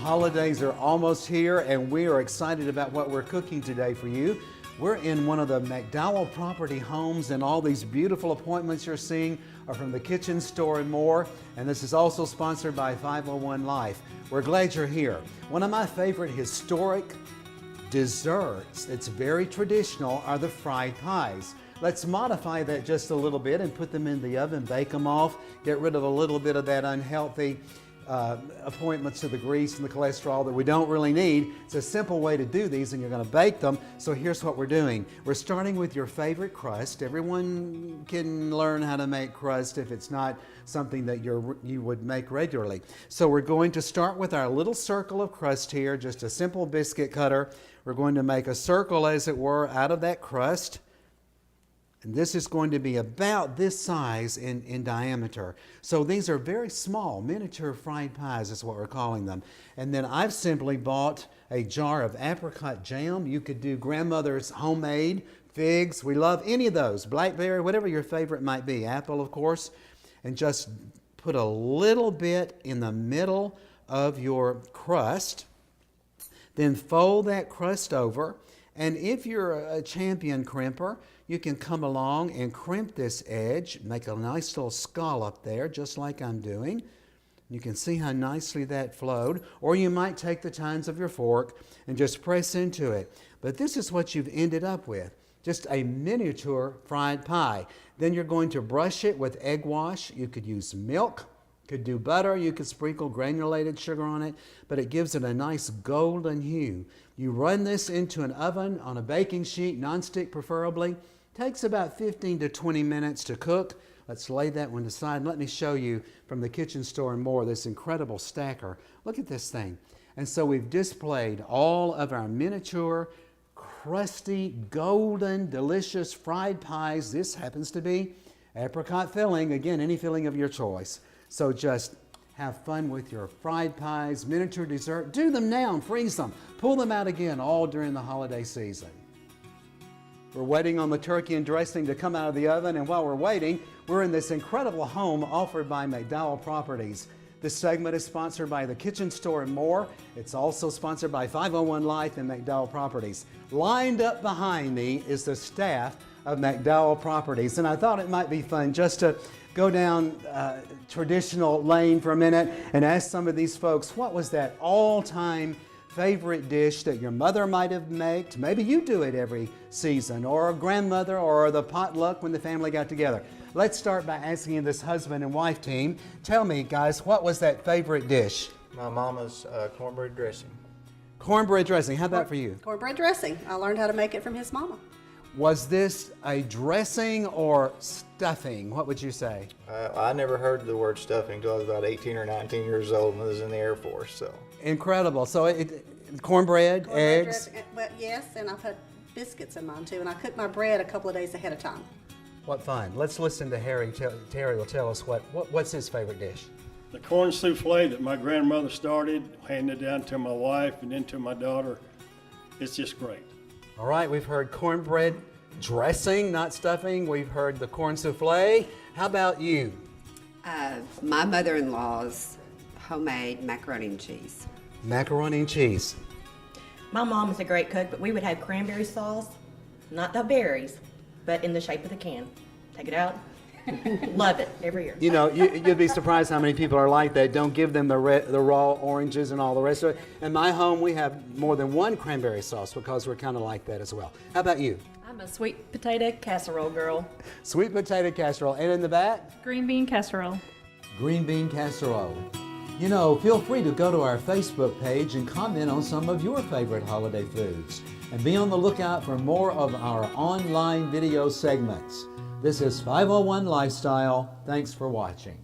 holidays are almost here and we are excited about what we're cooking today for you. We're in one of the McDowell property homes, and all these beautiful appointments you're seeing are from the Kitchen Store and More, and this is also sponsored by 501 Life. We're glad you're here. One of my favorite historic desserts that's very traditional are the fried pies. Let's modify that just a little bit and put them in the oven, bake them off, get rid of a little bit of that unhealthy appointments to the grease and the cholesterol that we don't really need. It's a simple way to do these, and you're going to bake them. So here's what we're doing. We're starting with your favorite crust. Everyone can learn how to make crust if it's not something that you would make regularly. So we're going to start with our little circle of crust here, just a simple biscuit cutter. We're going to make a circle, as it were, out of that crust. And this is going to be about this size in diameter. So these are very small, miniature fried pies is what we're calling them. And then I've simply bought a jar of apricot jam. You could do grandmother's homemade, figs. We love any of those, blackberry, whatever your favorite might be, apple of course. And just put a little bit in the middle of your crust. Then fold that crust over. And if you're a champion crimper, you can come along and crimp this edge, make a nice little scallop there, just like I'm doing. You can see how nicely that flowed. Or you might take the tines of your fork and just press into it. But this is what you've ended up with, just a miniature fried pie. Then you're going to brush it with egg wash. You could use milk, could do butter, you could sprinkle granulated sugar on it, but it gives it a nice golden hue. You run this into an oven on a baking sheet, nonstick preferably. Takes about 15 to 20 minutes to cook. Let's lay that one aside. Let me show you from the Kitchen Store and More this incredible stacker. Look at this thing. And so we've displayed all of our miniature, crusty, golden, delicious fried pies. This happens to be apricot filling. Again, any filling of your choice. So just have fun with your fried pies, miniature dessert. Do them now and freeze them. Pull them out again all during the holiday season. We're waiting on the turkey and dressing to come out of the oven, and while we're waiting, we're in this incredible home offered by McDowell Properties. This segment is sponsored by the Kitchen Store and More. It's also sponsored by 501 Life and McDowell Properties. Lined up behind me is the staff of McDowell Properties, and I thought it might be fun just to go down traditional lane for a minute and ask some of these folks, what was that all-time favorite dish that your mother might have made? Maybe you do it every season, or a grandmother, or the potluck when the family got together. Let's start by asking this husband and wife team. Tell me, guys, what was that favorite dish? My mama's cornbread dressing. Cornbread dressing. How about for you? Cornbread dressing. I learned how to make it from his mama. Was this a dressing or stuffing? What would you say? I never heard the word stuffing until I was about 18 or 19 years old and was in the Air Force. So incredible. So cornberry, eggs? Dressing, well, yes, and I put biscuits in mine too, and I cook my bread a couple of days ahead of time. What fun. Let's listen to Harry. Terry will tell us what's his favorite dish. The corn souffle that my grandmother started, handed down to my wife and then to my daughter, it's just great. All right, we've heard cornbread dressing, not stuffing. We've heard the corn souffle. How about you? My mother-in-law's homemade macaroni and cheese. Macaroni and cheese. My mom is a great cook, but we would have cranberry sauce, not the berries, but in the shape of the can. Take it out. Love it every year. You know, you'd be surprised how many people are like that. Don't give them the raw oranges and all the rest of it. In my home, we have more than one cranberry sauce because we're kind of like that as well. How about you? I'm a sweet potato casserole girl. Sweet potato casserole. And in the back? Green bean casserole. Green bean casserole. You know, feel free to go to our Facebook page and comment on some of your favorite holiday foods. And be on the lookout for more of our online video segments. This is 501 Lifestyle. Thanks for watching.